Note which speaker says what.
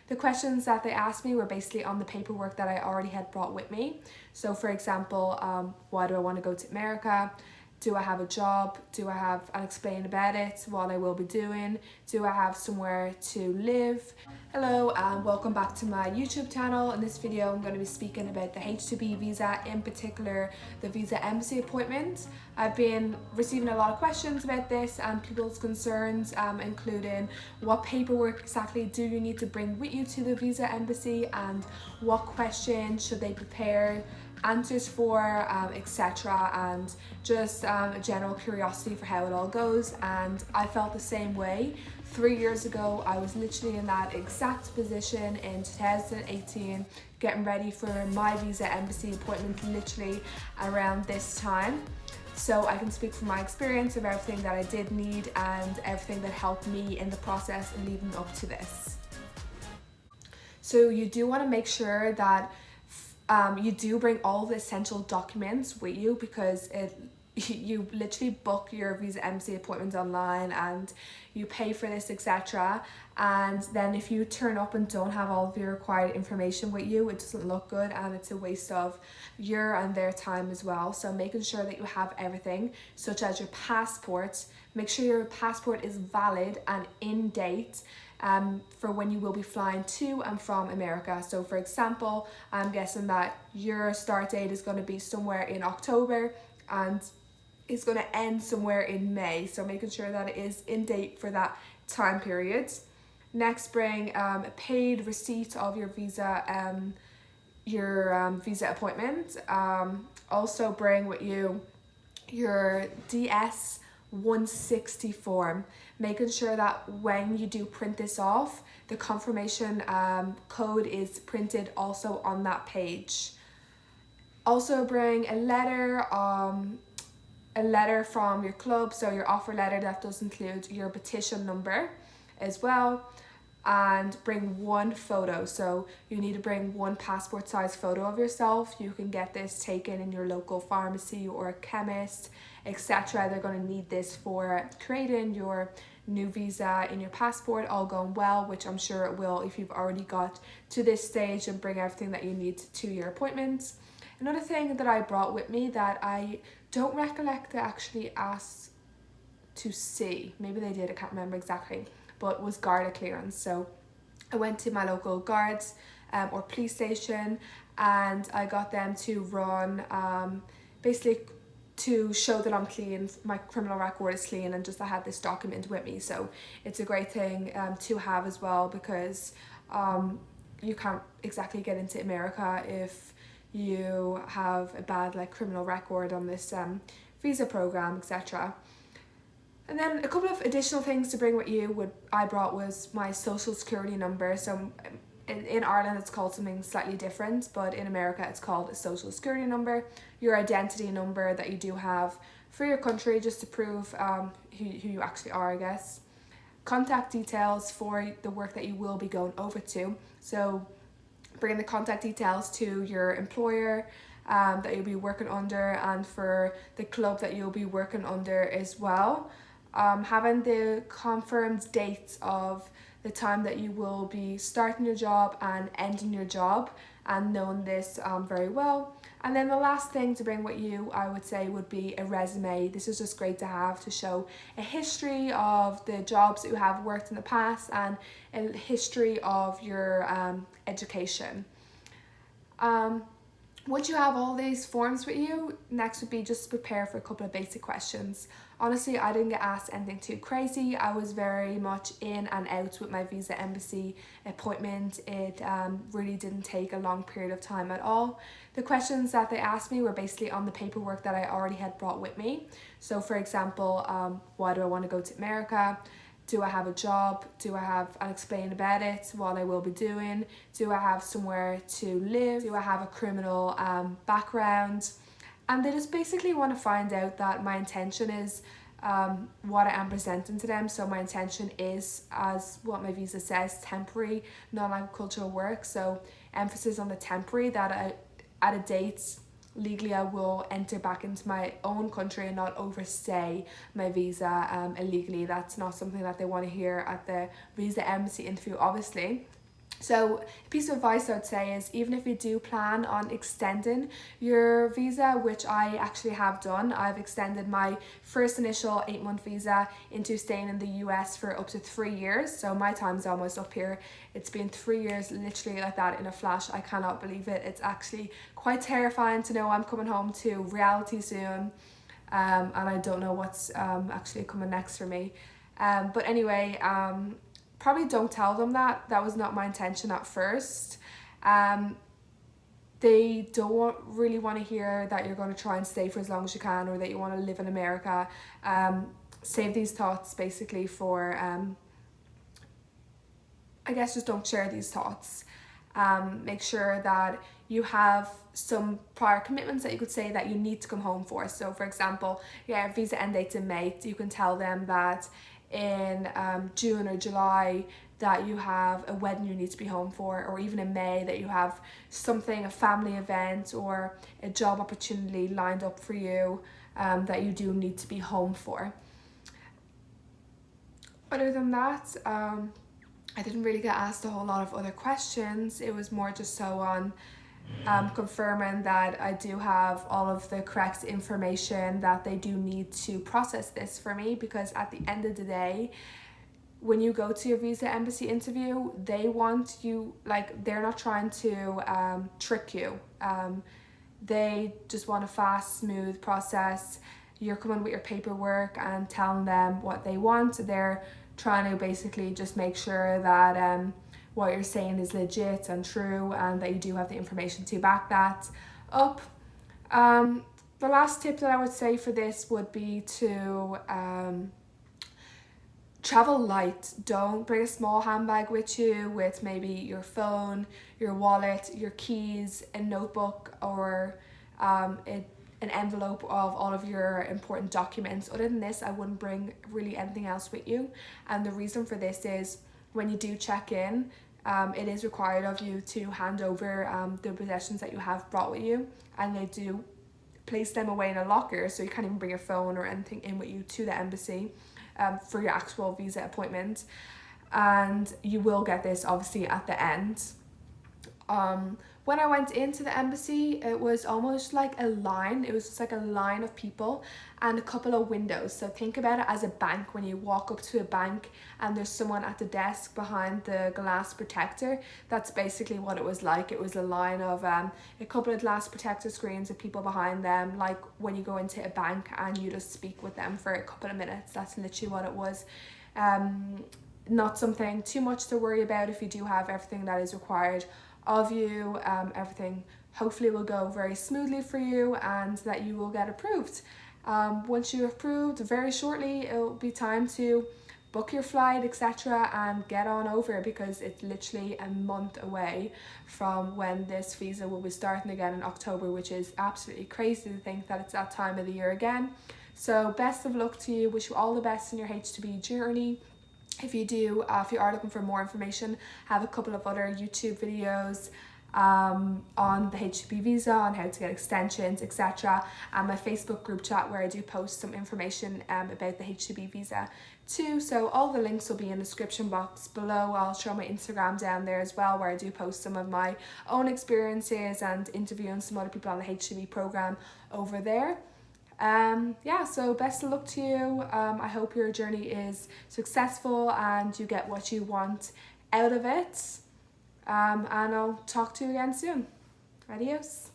Speaker 1: The questions that they asked me were basically on the paperwork that I already had brought with me. So for example, why do I want to go to America? Do I have a job? Do I have, and explain about it, what I will be doing? Do I have somewhere to live? Hello and welcome back to my YouTube channel. In this video I'm going to be speaking about the H2B visa, in particular the visa embassy appointment. I've been receiving a lot of questions about this and people's concerns, including what paperwork exactly do you need to bring with you to the visa embassy, and what questions should they prepare answers for, etc., and just a general curiosity for how it all goes. And I felt the same way 3 years ago. I was literally in that exact position in 2018, getting ready for my visa embassy appointment literally around this time. So I can speak from my experience of everything that I did need and everything that helped me in the process leading up to this. So you do want to make sure that you do bring all the essential documents with you, because you literally book your visa embassy appointment online and you pay for this, etc. And then if you turn up and don't have all of your required information with you, it doesn't look good and it's a waste of your and their time as well. So making sure that you have everything, such as your passport. Make sure your passport is valid and in date for when you will be flying to and from America. So for example, I'm guessing that your start date is going to be somewhere in October and it's going to end somewhere in May. So making sure that it is in date for that time period. Next, bring a paid receipt of your visa visa appointment. Also bring with you your DS 160 form, making sure that when you do print this off, the confirmation code is printed also on that page. Also bring a letter from your club, so your offer letter that does include your petition number as well. And bring one photo, so you need to bring one passport size photo of yourself. You can get this taken in your local pharmacy or chemist, etc. They're going to need this for creating your new visa in your passport, all going well, which I'm sure it will if you've already got to this stage and bring everything that you need to your appointments. Another thing that I brought with me that I don't recollect they actually asked to see, maybe they did, I can't remember exactly, but was Garda clearance. So I went to my local guards or police station and I got them to run basically to show that I'm clean, my criminal record is clean, and just I had this document with me. So it's a great thing to have as well, because you can't exactly get into America if you have a bad criminal record on this visa program, etc. And then a couple of additional things to bring with you I brought was my social security number. So in Ireland it's called something slightly different, but in America it's called a social security number. Your identity number that you do have for your country, just to prove who you actually are, I guess. Contact details for the work that you will be going over to. So bring the contact details to your employer that you'll be working under, and for the club that you'll be working under as well. Having the confirmed dates of the time that you will be starting your job and ending your job, and knowing this very well. And then the last thing to bring with you, I would say, would be a resume. This is just great to have to show a history of the jobs that you have worked in the past and a history of your education. Once you have all these forms with you, next would be just prepare for a couple of basic questions. Honestly, I didn't get asked anything too crazy. I was very much in and out with my visa embassy appointment. It really didn't take a long period of time at all. The questions that they asked me were basically on the paperwork that I already had brought with me. So for example, why do I want to go to America? Do I have a job? Do I have, and explain about it, what I will be doing? Do I have somewhere to live? Do I have a criminal background? And they just basically want to find out that my intention is what I am presenting to them. So my intention is, as what my visa says, temporary non-agricultural work. So emphasis on the temporary, that at a date legally I will enter back into my own country and not overstay my visa illegally. That's not something that they want to hear at the visa embassy interview, obviously. So a piece of advice I would say is, even if you do plan on extending your visa, which I actually have done, I've extended my first initial 8-month visa into staying in the US for up to 3 years. So my time's almost up here. It's been 3 years literally like that in a flash. I cannot believe it. It's actually quite terrifying to know I'm coming home to reality soon. And I don't know what's actually coming next for me. But anyway, probably don't tell them that. That was not my intention at first. They don't really want to hear that you're going to try and stay for as long as you can, or that you want to live in America. Save these thoughts basically for, I guess just don't share these thoughts. Make sure that you have some prior commitments that you could say that you need to come home for. So for example, yeah, visa end date's in May. You can tell them that in June or July that you have a wedding you need to be home for, or even in May that you have something, a family event or a job opportunity lined up for you that you do need to be home for. Other than that, I didn't really get asked a whole lot of other questions. It was more just so on confirming that I do have all of the correct information that they do need to process this for me, because at the end of the day, when you go to your visa embassy interview, they want you, like, they're not trying to trick you. They just want a fast, smooth process. You're coming with your paperwork and telling them what they want. They're trying to basically just make sure that what you're saying is legit and true, and that you do have the information to back that up. The last tip that I would say for this would be to travel light. Don't bring a small handbag with you with maybe your phone, your wallet, your keys, a notebook, or an envelope of all of your important documents. Other than this, I wouldn't bring really anything else with you. And the reason for this is, when you do check in, it is required of you to hand over the possessions that you have brought with you, and they do place them away in a locker, so you can't even bring your phone or anything in with you to the embassy for your actual visa appointment. And you will get this obviously at the end. When I went into the embassy, it was almost like a line. It was just like a line of people and a couple of windows. So think about it as a bank. When you walk up to a bank and there's someone at the desk behind the glass protector, that's basically what it was like. It was a line of a couple of glass protector screens with people behind them, like when you go into a bank and you just speak with them for a couple of minutes. That's literally what it was. Not something too much to worry about if you do have everything that is required of you. Everything hopefully will go very smoothly for you, and that you will get approved. Once you're approved, very shortly it'll be time to book your flight, etc., and get on over, because it's literally a month away from when this visa will be starting again in October, which is absolutely crazy to think that it's that time of the year again. So best of luck to you. Wish you all the best in your H2B journey. If you are looking for more information, I have a couple of other YouTube videos on the H2B visa, on how to get extensions, etc., and my Facebook group chat where I do post some information about the H2B visa too. So all the links will be in the description box below. I'll show my Instagram down there as well, where I do post some of my own experiences and interviewing some other people on the H2B program over there. So best of luck to you. I hope your journey is successful and you get what you want out of it. And I'll talk to you again soon. Adios.